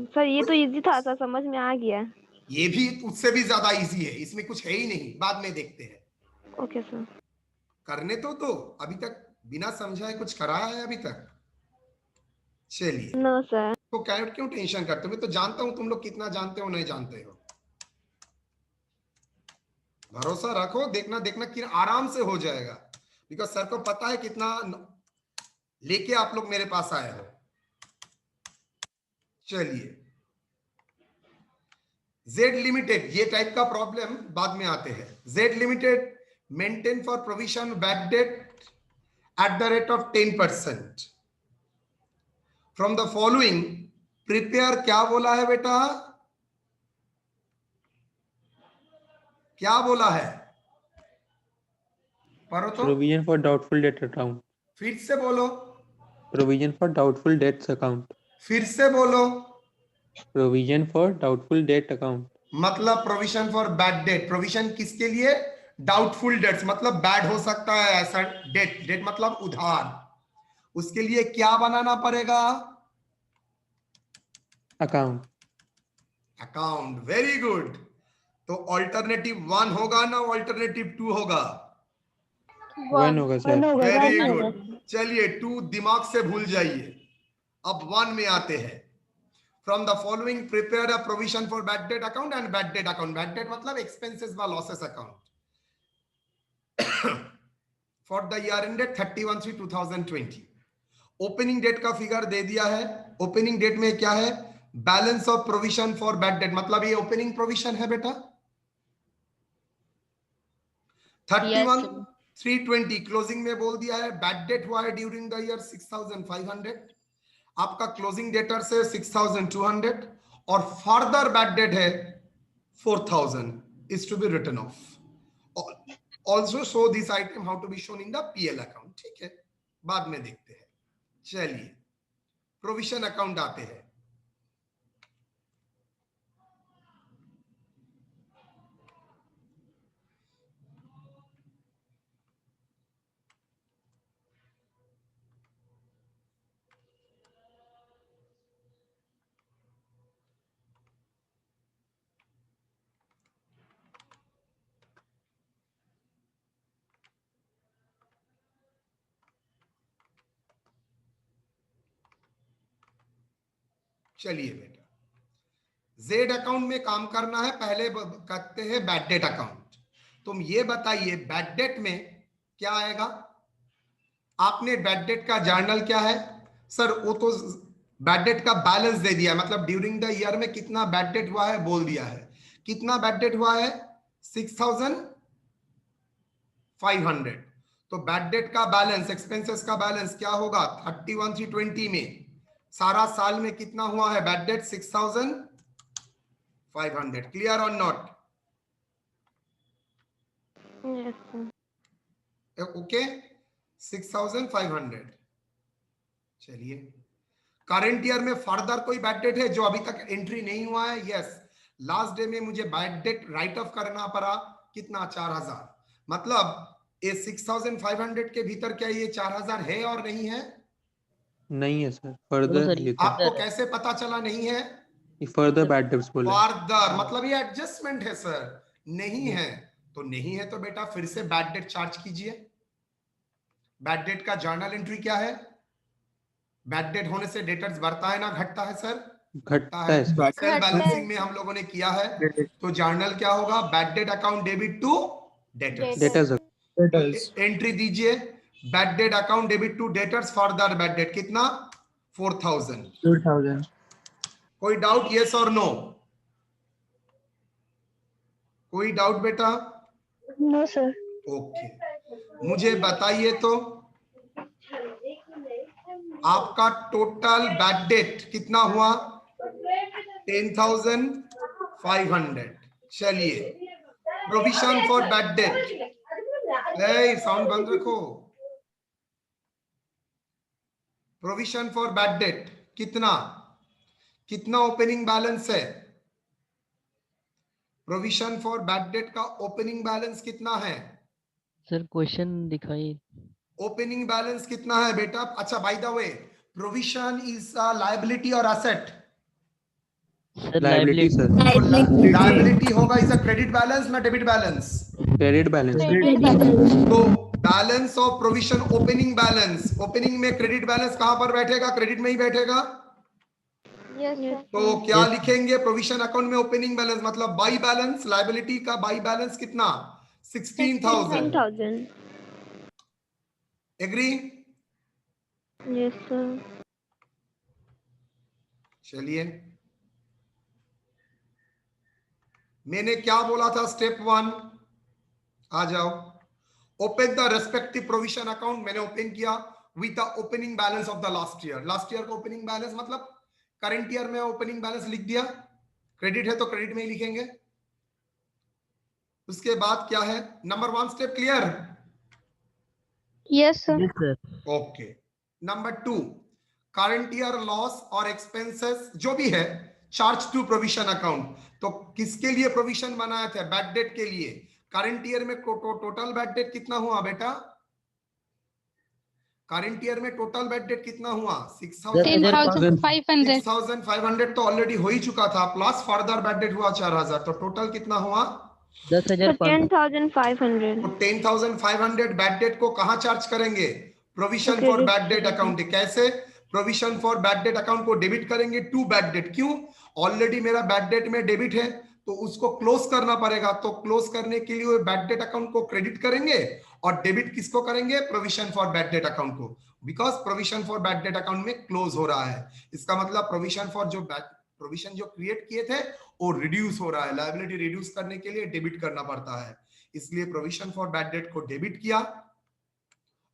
सर ये तो इजी था सर, समझ में आ गया। ये भी उससे भी ज्यादा इजी है, इसमें कुछ है ही नहीं, बाद में देखते हैं। Okay sir. करने तो अभी तक बिना समझाए कुछ कराया है अभी तक? चलिए, नो सर। तो क्यों टेंशन करते हो? मैं तो जानता हूं तुम लोग कितना जानते हो नहीं जानते हो। भरोसा रखो, देखना कि आराम से हो जाएगा, बिकॉज सर को पता है कितना लेके आप लोग मेरे पास आए हो। चलिए, जेड लिमिटेड, ये टाइप का प्रॉब्लम बाद में आते हैं। Z limited maintain for provision bad debt at the rate of 10%। From the following prepare, क्या बोला है बेटा, क्या बोला है? पढ़ो तो। Provision for doubtful debt account. फिर से बोलो। Provision for doubtful debts account. फिर से बोलो। Provision for doubtful debt account. मतलब provision for bad debt. Provision किसके लिए? डाउटफुल डेट्स, मतलब बैड हो सकता है ऐसा डेट। डेट मतलब उधार। उसके लिए क्या बनाना पड़ेगा? अकाउंट। अकाउंट। Very good. तो ऑल्टरनेटिव 1 होगा ना ऑल्टरनेटिव 2 होगा? 1 होगा सर। Very good. चलिए 2 दिमाग से भूल जाइए, अब 1 में आते हैं। From the following prepare a provision for bad debt account and bad debt account. Bad debt मतलब expenses व losses account for the year ended 31/3/2020. Opening date का फिगर दे दिया है। ओपनिंग डेट में क्या है? Balance of provision for bad debt, मतलब ये ओपनिंग प्रोविजन है बेटा। 31/3/20 क्लोजिंग में बोल दिया है बैड डेट हुआ है ड्यूरिंग द ईयर 6500। आपका क्लोजिंग डेटर से 6200 और फर्दर बैड डेट है 4000 is to be written off. Also show this item how to be shown in the PL account. ठीक है, बाद में देखते हैं। चलिए प्रोविजन अकाउंट आते हैं। चलिए बेटा, जेड अकाउंट में काम करना है। पहले करते हैं बैड डेट अकाउंट। तुम ये बताइए बैड डेट में क्या आएगा? आपने बैड डेट का जर्नल क्या है? सर वो तो बैड डेट का बैलेंस दे दिया, मतलब ड्यूरिंग द ईयर में कितना बैड डेट हुआ है बोल दिया है। कितना बैड डेट हुआ है? 6500। तो बैड डेट का बैलेंस, एक्सपेंसेस का बैलेंस क्या होगा? 31/3/20 में सारा साल में कितना हुआ है बैड डेट? 6500। क्लियर और नॉट? Yes sir. ओके, 6500। चलिए, करंट ईयर में फर्दर कोई बैड डेट है जो अभी तक एंट्री नहीं हुआ है? यस, लास्ट डे में मुझे बैड डेट राइट ऑफ करना पड़ा कितना 4000, मतलब ये 6500 के भीतर क्या ये 4000 है और नहीं है? नहीं है सर, नो फर्दर सर, ये था, आपको कैसे पता चला नहीं है? फर्दर बैड डेब्ट्स बोला है। फर्दर मतलब ये एडजस्टमेंट है सर, नहीं है तो नहीं है, तो बेटा फिर से बैड डेट चार्ज कीजिए। बैड डेट का जर्नल एंट्री क्या है? बैड डेट होने से डेटर्स बढ़ता है ना घटता है सर? घटता है सर। सेल बैलेंसिंग में हम लोगों ने किया है, तो जर्नल क्या होगा? Bad debt account debit to debtors. Debtors entry दीजिए, bad debt account debit to debtors for bad debt कितना? 4000। कोई डाउट? यस और नो? कोई डाउट बेटा? No sir. ओके, मुझे बताइए तो आपका टोटल बैड डेट कितना हुआ? 10,500। चलिए, provision for bad debt, sound बंद रखो। प्रोविजन फॉर बैड डेट कितना कितना ओपनिंग बैलेंस है? प्रोविजन फॉर बैड डेट का ओपनिंग बैलेंस कितना है? सर क्वेश्चन दिखाइए। ओपनिंग बैलेंस कितना है बेटा? अच्छा, by the way, provision is a liability और asset? Sir liability sir, liability होगा इज अ क्रेडिट बैलेंस ना डेबिट बैलेंस? Credit balance. तो balance of provision opening balance, opening में क्रेडिट बैलेंस कहां पर बैठेगा? क्रेडिट में ही बैठेगा। तो क्या लिखेंगे प्रोविजन अकाउंट में? ओपनिंग बैलेंस मतलब बाई बैलेंस, लायबिलिटी का बाई बैलेंस कितना? 16,000। एग्री? Yes sir. चलिए, मैंने क्या बोला था? स्टेप 1 आ जाओ। Open the respective provision account, मैंने ओपन किया with the opening balance of the last year. Last year का ओपनिंग बैलेंस मतलब करंट ईयर में ओपनिंग बैलेंस लिख दिया। क्रेडिट है तो क्रेडिट में ही लिखेंगे। उसके बाद क्या है? Number 1 step clear? Yes sir. Yes sir. Okay. Number 2, current year loss और एक्सपेंसेस जो भी है चार्ज टू प्रोविजन अकाउंट। तो किसके लिए प्रोविजन बनाए थे? बैड डेट के लिए। करंट ईयर में टोटल बैड डेट कितना हुआ बेटा? करंट ईयर में टोटल बैड डेट कितना हुआ? 6,500 तो ऑलरेडी हो ही चुका था, प्लस फर्दर बैड डेट हुआ 4,000, तो टोटल कितना हुआ? 10,500। 10,500। तो 10,500 बैड डेट को कहां चार्ज करेंगे? Provision for bad debt account. कैसे? Provision for bad debt account को डेबिट करेंगे टू बैड डेट। क्यों? ऑलरेडी मेरा बैड डेट में डेबिट है, तो उसको क्लोज करना पड़ेगा। तो क्लोज करने के लिए बैड डेट अकाउंट को क्रेडिट करेंगे और डेबिट किसको करेंगे? Provision for bad debt account को, because provision for bad debt account में क्लोज हो रहा है। इसका मतलब प्रोविजन फॉर जो प्रोविजन जो क्रिएट किए थे वो रिड्यूस हो रहा है। लायबिलिटी रिड्यूस करने के लिए डेबिट करना पड़ता है, इसलिए प्रोविजन फॉर बैड डेट को डेबिट किया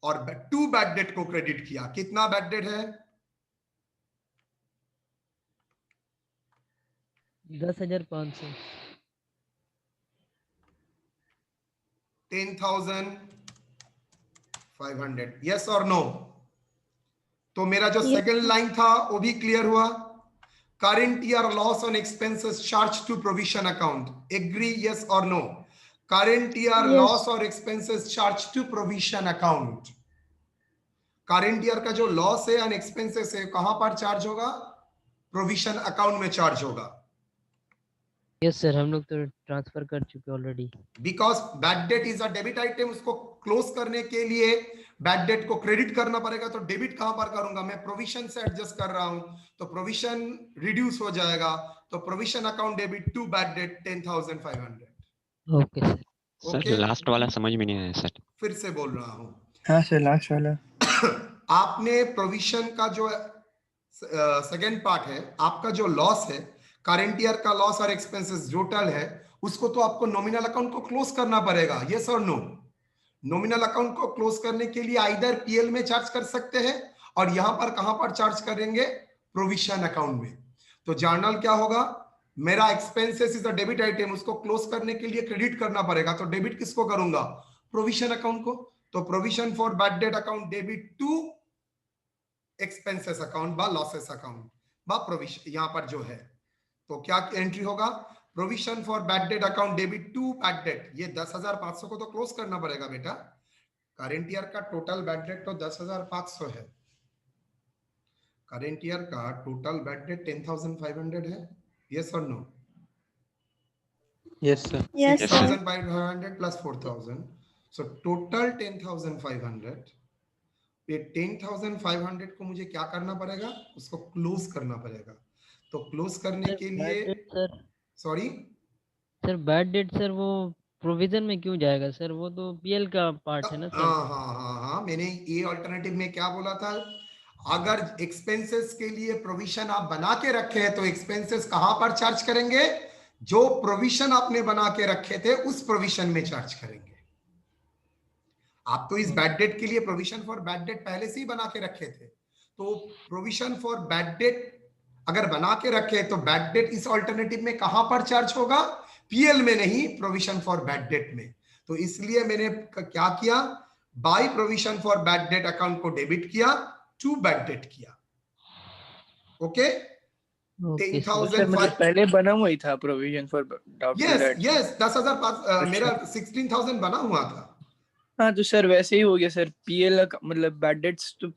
और टू बैड डेट को क्रेडिट किया। कितना बैड डेट है? 10,500। 10,500। यस और नो? तो मेरा जो सेकंड लाइन था वो भी क्लियर हुआ। Current year loss on expenses charge to provision account. Agree? Yes और नो? करंट ईयर लॉस और expenses charge to provision account. Current year का जो लॉस है एंड एक्सपेंसेस है कहां पर चार्ज होगा? प्रोविजन अकाउंट में चार्ज होगा। यस सर, हम लोग तो ट्रांसफर कर चुके already. Because bad debt is a debit item, उसको क्लोज करने के लिए बैड डेट को क्रेडिट करना पड़ेगा। तो डेबिट कहां पर करूंगा? मैं प्रोविजन से एडजस्ट कर रहा हूं, तो प्रोविजन रिड्यूस हो जाएगा। तो provision account debit to bad debt 10,500। Okay sir. Sir last वाला समझ में नहीं आया सर। फिर से बोल रहा हूं। हाँ सर, लास्ट वाला। आपने प्रोविजन का जो सेकेंड पार्ट है, आपका जो लॉस है, करंट ईयर का लॉस और एक्सपेंसेस टोटल है, उसको तो आपको नॉमिनल अकाउंट को क्लोज करना पड़ेगा। यस और नो? नॉमिनल अकाउंट को क्लोज करने के लिए आइदर पीएल में चार्ज कर सकते हैं और यहां पर कहां पर चार्ज करेंगे? प्रोविजन अकाउंट में। तो जर्नल क्या होगा? मेरा expenses is a debit item, उसको क्लोज करने के लिए क्रेडिट करना पड़ेगा। तो डेबिट किसको करूंगा? प्रोविजन अकाउंट को। तो provision for bad debt account debit to expenses account bar losses account bar provision. यहां पर जो है तो क्या एंट्री होगा? Provision for bad debt account debit to bad debt, ये 10,500 को तो क्लोज करना पड़ेगा बेटा। करेंट ईयर का टोटल बैड डेट तो 10,500 है, करेंट ईयर का टोटल बैड डेट 10,500 है, यस और no? Yes, sir. Yes, sir. 6,500 plus 4,000, so total 10,500। ये 10,500 को मुझे क्या करना पड़ेगा, उसको क्लोज करना पड़ेगा। तो क्लोज करने के लिए, sir sorry sir bad debt sir वो प्रोविजन में क्यों जाएगा सर, वो तो पीएल का पार्ट है ना सर। हाँ, मैंने ये अल्टरनेटिव में क्या बोला था, अगर एक्सपेंसेस के लिए प्रोविजन आप बना के रखे हैं तो एक्सपेंसेस कहां पर चार्ज करेंगे, जो प्रोविजन आपने बना के रखे थे उस प्रोविजन में चार्ज करेंगे। आप तो इस बैड डेट के लिए प्रोविजन फॉर बैड डेट पहले से ही बना के रखे थे, तो प्रोविजन फॉर बैड डेट अगर बना के रखे तो बैड डेट इस अल्टरनेटिव में कहां पर चार्ज होगा, पीएल में नहीं, प्रोविजन फॉर बैड डेट में। तो इसलिए मैंने क्या किया, by provision for bad debt account को डेबिट किया, टू बैड डेट किया। ओके, ओके 10,500 पहले बना हुआ ही था provision for doubtful date. Yes 10,000 मेरा 16,000 बना हुआ था। हाँ तो सर वैसे ही हो गया सर, पीएल मतलब बैड डेट्स तो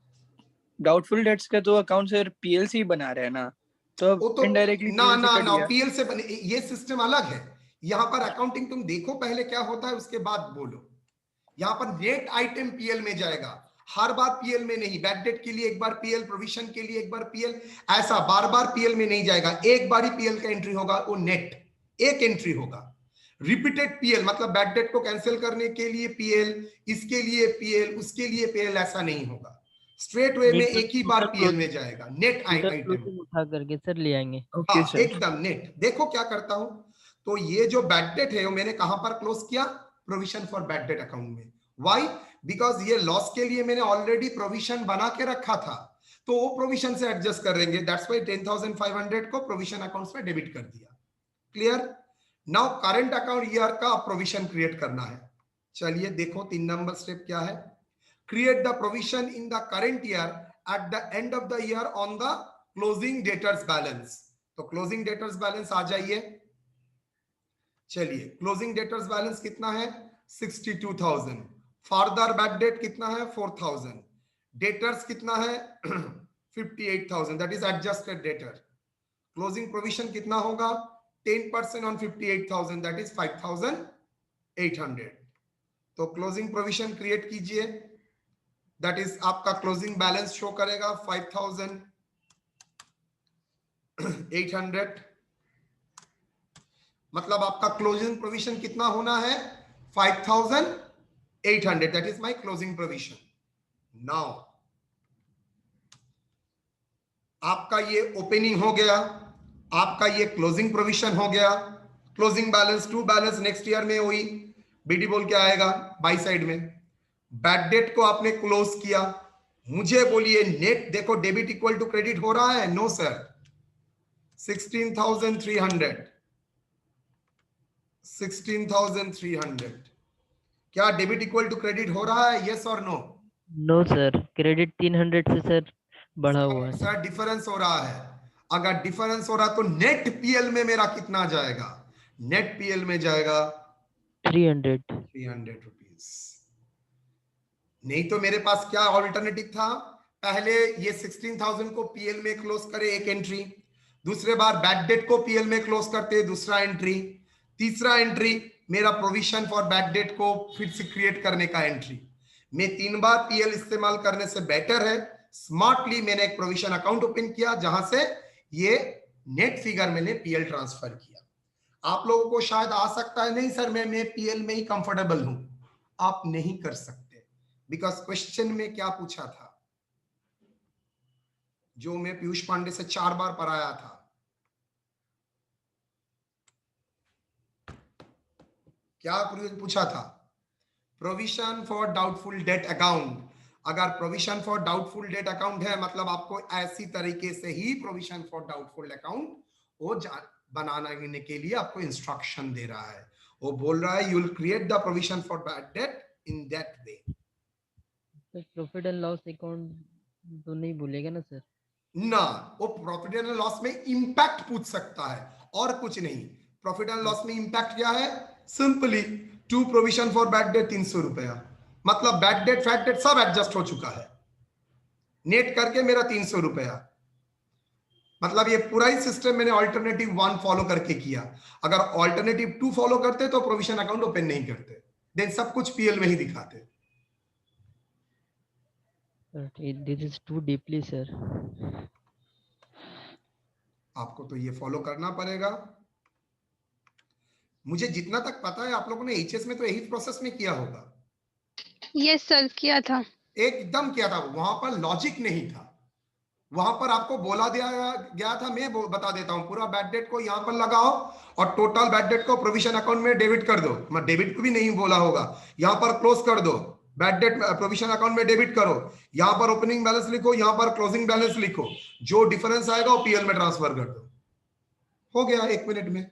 डाउटफुल डेट्स का तो अकाउंट सर पीएल से ही बना रहे हैं ना, तो इनडायरेक्टली ना पीएल से ये सिस्टम अलग है। यहाँ पर अकाउंटिंग तुम देखो पहले क्या होता है, उसके बाद बोलो। यहाँ पर नेट आइटम पीएल में जाएगा, हर बार पीएल में नहीं, बैड डेट के लिए एक बार पीएल, प्रोविजन के लिए एक बार पीएल, ऐसा बार बार पीएल में नहीं जाएगा, एक बार ही पीएल का एंट्री होगा, वो नेट एक एंट्री होगा। रिपीटेड पीएल मतलब बैड डेट को कैंसिल करने के लिए पीएल, इसके लिए पीएल, उसके लिए पीएल, ऐसा नहीं होगा। स्ट्रेट वे में एक ही बार पीएल में जाएगा, नेट आइटम उठा करके सर ले आएंगे। हाँ, एकदम नेट। देखो क्या करता हूं, तो ये जो बैड डेट है वो मैंने कहां पर क्लोज किया, provision for bad debt account में। व्हाई? बिकॉज ये लॉस के लिए मैंने ऑलरेडी प्रोविजन बना के रखा था, तो वो प्रोविजन से एडजस्ट कर लेंगे। दैट्स व्हाई 10,500 को प्रोविजन अकाउंट्स में डेबिट कर दिया। Clear? Now current account year का प्रोविजन क्रिएट करना है। चलिए देखो 3 नंबर स्टेप क्या है, create the provision in the current year at the end of the year on the closing debtors balance. तो क्लोजिंग डेटर्स बैलेंस आ जाइए। चलिए क्लोजिंग डेटर्स बैलेंस कितना है, 62,000। फर्दर बैड डेट कितना है, 4,000। डेटर्स कितना है 58,000, that is adjusted debtor. Closing provision कितना होगा, 10% ऑन 58,000, दैट इज 5,800। तो क्लोजिंग प्रोविजन क्रिएट कीजिए, दैट इज आपका क्लोजिंग बैलेंस शो करेगा 5,800। मतलब आपका क्लोजिंग प्रोविजन कितना होना है, 5,800, that is my closing provision. Now आपका ये ओपनिंग हो गया, आपका ये क्लोजिंग प्रोविजन हो गया। Closing balance to balance next year में हुई, बीडी बोल के आएगा बाई साइड में। बैड डेट को आपने क्लोज किया, मुझे बोलिए नेट देखो डेबिट इक्वल टू क्रेडिट हो रहा है, नो सर, 16,300 क्या डेबिट इक्वल टू क्रेडिट हो रहा है, यस और नो? नो सर, क्रेडिट 300 से सर बढ़ा हुआ है सर। डिफरेंस हो रहा है, अगर डिफरेंस हो रहा तो नेट पीएल में मेरा कितना जाएगा, नेट पीएल में जाएगा 300 रुपीज। नहीं तो मेरे पास क्या ऑल्टरनेटिव था, पहले ये 16,000 को पीएल में क्लोज करे एक एंट्री, दूसरे बार बैड डेट को पीएल में क्लोज करते दूसरा एंट्री, तीसरा एंट्री मेरा प्रोविजन फॉर बैड डेट को फिर से क्रिएट करने का एंट्री। मैं 3 बार पीएल इस्तेमाल करने से बेटर है स्मार्टली मैंने एक प्रोविजन अकाउंट ओपन किया जहां से ये नेट फिगर मैंने पीएल ट्रांसफर किया। आप लोगों को शायद आ सकता है नहीं सर मैं पीएल में ही कंफर्टेबल हूं, आप नहीं कर सकते बिकॉज क्वेश्चन में क्या पूछा था, जो मैं पीयूष पांडे से 4 बार पढ़ाया था, क्या पूछा था, provision for doubtful debt account. अगर provision for doubtful debt account है मतलब आपको ऐसी तरीके से ही प्रोविजन फॉर डाउटफुल अकाउंट वो बनाने के लिए आपको इंस्ट्रक्शन दे रहा है। वो बोल रहा है you will create the provision for bad debt in that way. Profit and loss account तो नहीं भूलेगा ना सर? ना, वो प्रॉफिट एंड लॉस में इंपैक्ट पूछ सकता है और कुछ नहीं। प्रॉफिट एंड लॉस में इंपैक्ट क्या है? Simply to provision for bad debt 300 रुपया, मतलब बैड डेट फैट डेट सब एडजस्ट हो चुका है, नेट करके मेरा 300 रुपया। मतलब ये पूरा ही सिस्टम मैंने ऑल्टरनेटिव 1 फॉलो करके किया। अगर ऑल्टरनेटिव 2 फॉलो करते तो प्रोविजन अकाउंट ओपन नहीं करते, देन सब कुछ पीएल में ही दिखाते। This is too deeply sir. आपको तो ये फॉलो करना पड़ेगा। मुझे जितना तक पता है आप लोगों ने एचएस में तो यही प्रोसेस में किया होगा। यस सर, किया था, एकदम किया था। वहां पर लॉजिक नहीं था, वहां पर आपको बोला दिया गया था, मैं बता देता हूं, पूरा बैड डेट को यहां पर लगाओ और टोटल बैड डेट को प्रोविजन अकाउंट में डेबिट कर दो। मैं डेबिट को भी नहीं बोला होगा, यहां पर क्लोज कर दो, बैड डेट प्रोविजन अकाउंट में डेबिट करो, यहां पर ओपनिंग बैलेंस लिखो, यहां पर क्लोजिंग बैलेंस लिखो, जो डिफरेंस आएगा वो पीएल में ट्रांसफर कर दो, हो गया 1 मिनट में।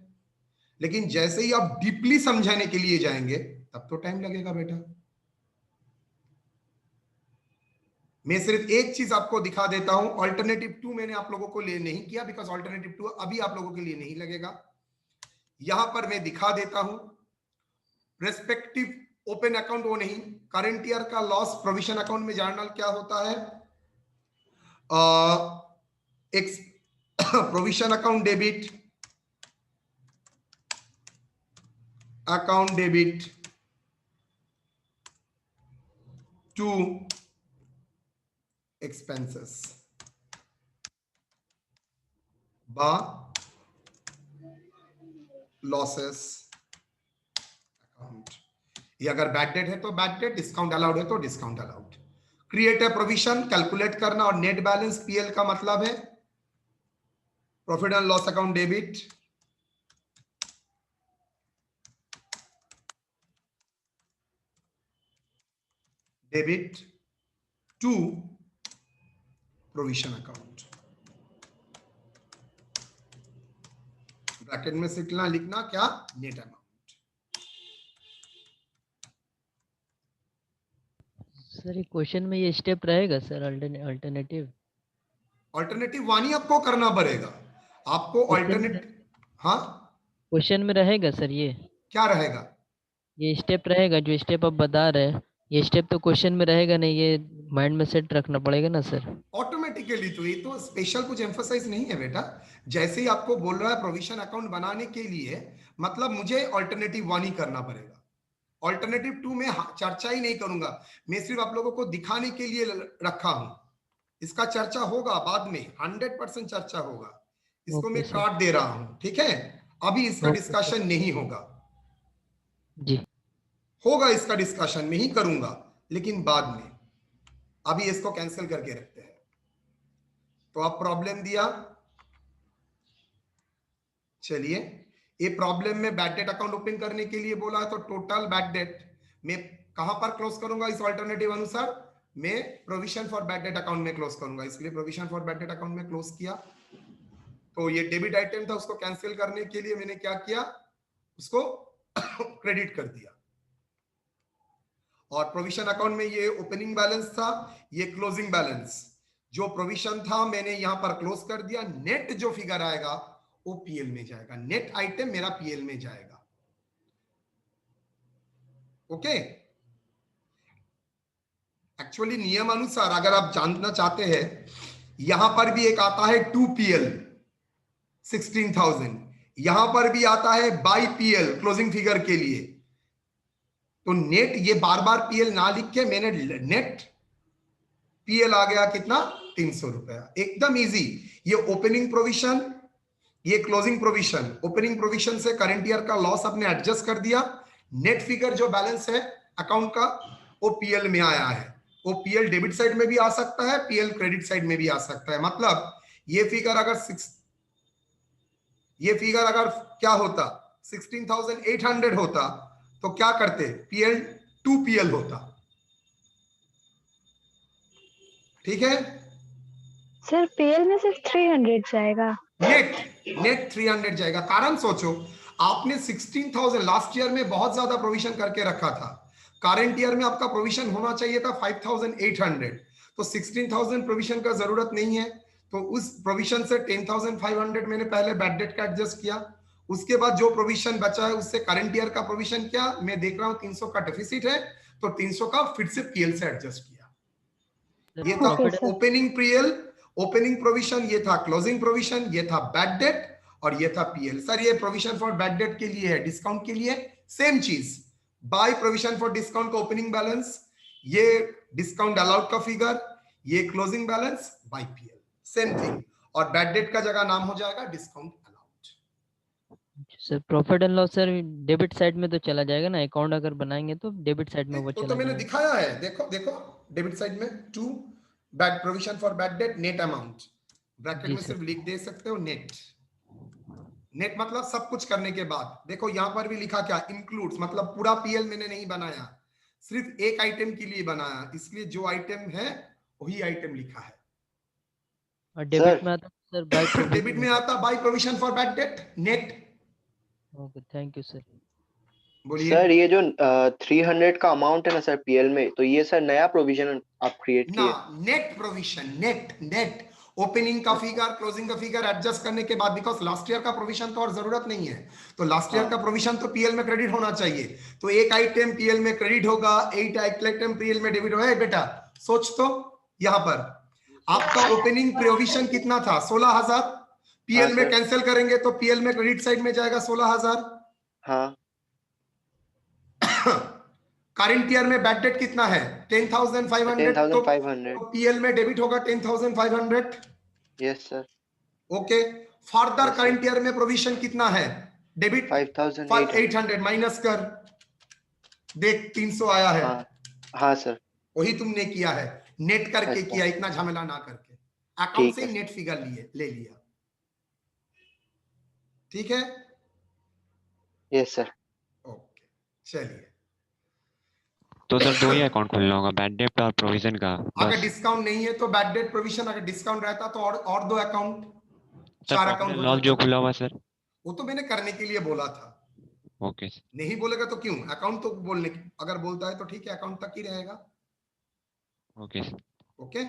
लेकिन जैसे ही आप डीपली समझाने के लिए जाएंगे तब तो टाइम लगेगा बेटा। मैं सिर्फ एक चीज आपको दिखा देता हूं, ऑल्टरनेटिव 2 मैंने आप लोगों को लिए नहीं किया, बिकॉज ऑल्टरनेटिव 2 अभी आप लोगों के लिए नहीं लगेगा। यहां पर मैं दिखा देता हूं रेस्पेक्टिव ओपन अकाउंट, वो नहीं, करंट ईयर का लॉस प्रोविजन अकाउंट में जर्नल क्या होता है, provision account debit, account debit to expenses bar losses account। ये अगर बैड डेट है तो बैड डेट, डिस्काउंट अलाउड है तो discount allowed. Create a provision, calculate करना, और नेट बैलेंस पीएल का मतलब है profit and loss account debit to provision account. Bracket में लिखना क्या, नेट अमाउंट। सर ये क्वेश्चन में ये स्टेप रहेगा सर, अल्टरनेटिव 1 ही आपको करना पड़ेगा। आपको ऑल्टरनेट, हाँ क्वेश्चन में रहेगा सर, ये क्या रहेगा, ये स्टेप रहेगा जो स्टेप आप बता रहे हैं, ये स्टेप तो क्वेश्चन में रहेगा नहीं, ये माइंड में सेट रखना पड़ेगा ना सर ऑटोमेटिकली। तो ये तो स्पेशल कुछ एम्फसाइज नहीं है बेटा, जैसे ही आपको बोल रहा है प्रोविजन अकाउंट बनाने के लिए, मतलब मुझे ऑल्टरनेटिव 1 ही करना पड़ेगा। ऑल्टरनेटिव 2 में चर्चा ही नहीं करूंगा, मैं सिर्फ आप लोगों को दिखाने के लिए रखा हूं। इसका चर्चा होगा बाद में, 100% चर्चा होगा, इसको मैं काट दे रहा हूं, ठीक है। अभी इसका डिस्कशन नहीं होगा जी, होगा इसका डिस्कशन में ही करूंगा, लेकिन बाद में। अभी इसको कैंसिल करके रखते हैं। तो अब प्रॉब्लम दिया, चलिए ये प्रॉब्लम में बैड डेट अकाउंट ओपन करने के लिए बोला है, तो टोटल बैड डेट मैं कहां पर क्लोज करूंगा इस ऑल्टरनेटिव अनुसार, मैं provision for bad debt account में क्लोज करूंगा। इसलिए provision for bad debt account में क्लोज किया। तो ये डेबिट आइटम था, उसको कैंसिल करने के लिए मैंने क्या किया, उसको क्रेडिट कर दिया। और प्रोविजन अकाउंट में ये ओपनिंग बैलेंस था, ये क्लोजिंग बैलेंस, जो प्रोविजन था मैंने यहां पर क्लोज कर दिया। नेट जो फिगर आएगा वो पीएल में जाएगा, नेट आइटम मेरा पीएल में जाएगा। ओके, एक्चुअली नियम अनुसार अगर आप जानना चाहते हैं, यहां पर भी एक आता है 2PL 16,000, यहां पर भी आता है बाई पीएल क्लोजिंग फिगर के लिए। तो नेट ये बार बार पीएल ना लिख के मैंने नेट पीएल आ गया कितना, 300 रुपया, एकदम इजी। ये ओपनिंग प्रोविजन, ये क्लोजिंग प्रोविजन, ओपनिंग प्रोविजन से करंट ईयर का लॉस आपने एडजस्ट कर दिया, नेट फिगर जो बैलेंस है अकाउंट का वो पीएल में आया है। वो पीएल डेबिट साइड में भी आ सकता है, पीएल क्रेडिट साइड में भी आ सकता है। मतलब ये फिगर अगर क्या होता 16,800 होता तो क्या करते, पीएल 2PL होता, ठीक है सर। पीएल में सिर्फ 300 जाएगा, नेट 300 जाएगा। कारण सोचो, आपने 16,000 लास्ट ईयर में बहुत ज्यादा प्रोविजन करके रखा था, करंट ईयर में आपका प्रोविजन होना चाहिए था 5,800, तो 16,000 प्रोविजन का जरूरत नहीं है। तो उस प्रोविजन से 10,500 मैंने पहले बैड डेट का एडजस्ट किया, उसके बाद जो प्रोविजन बचा है उससे करंट ईयर का प्रोविजन क्या, मैं देख रहा हूँ 300 का डेफिसिट है तो 300 का फिर से पीएल से एडजस्ट किया। ये था Okay, sir. Opening PL, opening provision, ये था क्लोजिंग प्रोविजन, ये था बैड डेट और ये था पीएल। सर ये प्रोविजन फॉर बैड डेट के लिए है, डिस्काउंट के लिए सेम चीज, बाय प्रोविजन फॉर डिस्काउंट का ओपनिंग बैलेंस, ये डिस्काउंट अलाउड का फिगर, ये closing balance bye PL, same thing. और बैड डेट का जगह नाम हो जाएगा discount allowed. Sir profit and loss sir debit side में तो चला जाएगा ना, अकाउंट अगर बनाएंगे तो डेबिट साइड में वो तो चला मैंने जाएगा। दिखाया है, देखो देखो डेबिट साइड में to bad provision for bad debt net amount, bracket G में सर। सिर्फ लिख दे सकते हो नेट। नेट मतलब सब कुछ करने के बाद। देखो यहां पर भी लिखा क्या, इंक्लूड्स, मतलब पूरा पीएल मैंने नहीं बनाया, सिर्फ एक आइटम के लिए बनाया, इसलिए जो आइटम है वही आइटम लिखा है। और डेबिट में आता है सर बाय डेबिट प्रोविजन। में आता by provision for bad debt net. Okay thank you sir. बोलिए। सर ये जो 300 का अमाउंट है ना सर पीएल में, तो ये सर नया प्रोविजन आप क्रिएट ना, किए? नेट प्रोविजन, नेट ओपनिंग का फिगर क्लोजिंग का फिगर एडजस्ट करने के बाद, बिकॉज लास्ट ईयर का प्रोविजन तो और जरूरत नहीं है, तो लास्ट ईयर हाँ। का प्रोविजन तो पीएल में क्रेडिट होना चाहिए, तो एक आइटम पीएल में क्रेडिट होगा, एक आइटम पीएल में डेबिट होगा। बेटा सोच तो, यहां पर आपका ओपनिंग प्रोविजन कितना था, 16,000, पीएल हाँ, में सर। कैंसिल करेंगे तो पीएल में क्रेडिट साइड में जाएगा 16,000। हाँ। करंट ईयर में बैड डेट कितना है 10,500, 10,500। तो पीएल में डेबिट होगा 10,500। Yes sir. Okay, further Yes, current year में प्रोविजन कितना है, डेबिट 5,800। माइनस कर, देख 300 आया है। हाँ हाँ सर। वही तुमने किया है, नेट करके अच्छा। किया, इतना झमेला ना करके, अकाउंट ठीक से है। ही नेट फिगर ले लिया। ठीक है, यस सर। ओके चलिए। तो सर दो ही अकाउंट खोलना होगा, बैड डेट और प्रोविजन का अगर बस। डिस्काउंट नहीं है तो बैड डेट प्रोविजन, अगर डिस्काउंट रहता तो और दो account, sir 4 profit account and हो लॉस जो जाता। खुला हुआ सर। वो तो मैंने करने के लिए बोला था, ओके नहीं बोलेगा तो क्यों, अकाउंट तो बोलने, अगर बोलता है तो ठीक है, अकाउंट तक ही रहेगा। ओके। ओके